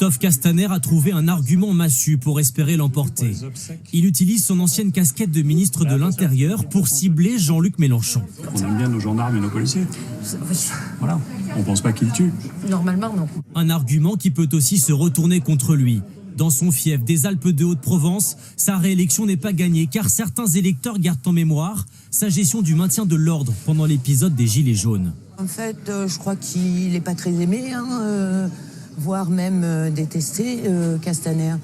Christophe Castaner a trouvé un argument massu pour espérer l'emporter. Il utilise son ancienne casquette de ministre de l'Intérieur pour cibler Jean-Luc Mélenchon. On aime bien nos gendarmes et nos policiers. Voilà. On ne pense pas qu'ils tuent. Normalement, non. Un argument qui peut aussi se retourner contre lui. Dans son fief des Alpes de Haute-Provence, sa réélection n'est pas gagnée car certains électeurs gardent en mémoire sa gestion du maintien de l'ordre pendant l'épisode des Gilets jaunes. En fait, je crois qu'il n'est pas très aimé, voire même détesté, Castaner.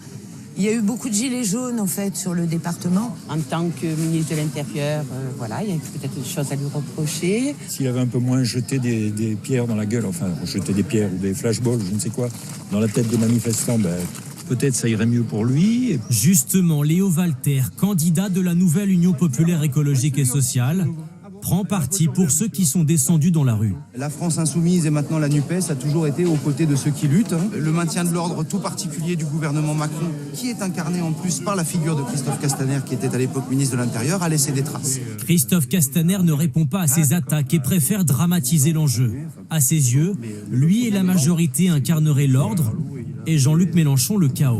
Il y a eu beaucoup de gilets jaunes, en fait, sur le département. En tant que ministre de l'Intérieur, voilà, il y a peut-être des choses à lui reprocher. S'il avait un peu moins jeté des pierres dans la gueule, enfin, jeté des pierres ou des flashballs, je ne sais quoi, dans la tête des manifestants, peut-être ça irait mieux pour lui. Justement, Léo Walter, candidat de la nouvelle Union populaire écologique et sociale, prend parti pour ceux qui sont descendus dans la rue. La France insoumise et maintenant la NUPES a toujours été aux côtés de ceux qui luttent. Le maintien de l'ordre tout particulier du gouvernement Macron, qui est incarné en plus par la figure de Christophe Castaner, qui était à l'époque ministre de l'Intérieur, a laissé des traces. Christophe Castaner ne répond pas à ces attaques et préfère dramatiser l'enjeu. À ses yeux, lui et la majorité incarneraient l'ordre et Jean-Luc Mélenchon le chaos.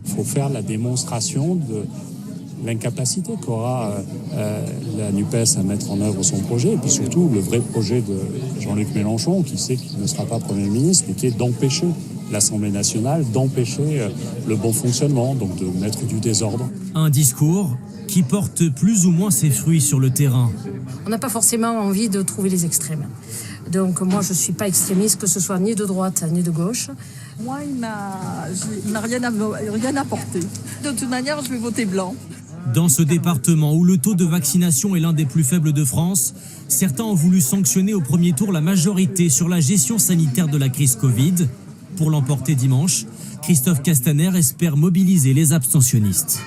Il faut faire la démonstration de l'incapacité qu'aura la NUPES à mettre en œuvre son projet, et puis surtout le vrai projet de Jean-Luc Mélenchon, qui sait qu'il ne sera pas Premier ministre, mais qui est d'empêcher l'Assemblée nationale, d'empêcher le bon fonctionnement, donc de mettre du désordre. Un discours qui porte plus ou moins ses fruits sur le terrain. On n'a pas forcément envie de trouver les extrêmes. Donc moi, je ne suis pas extrémiste, que ce soit ni de droite ni de gauche. Moi, il n'a rien apporté. De toute manière, je vais voter blanc. Dans ce département où le taux de vaccination est l'un des plus faibles de France, certains ont voulu sanctionner au premier tour la majorité sur la gestion sanitaire de la crise Covid. Pour l'emporter dimanche, Christophe Castaner espère mobiliser les abstentionnistes.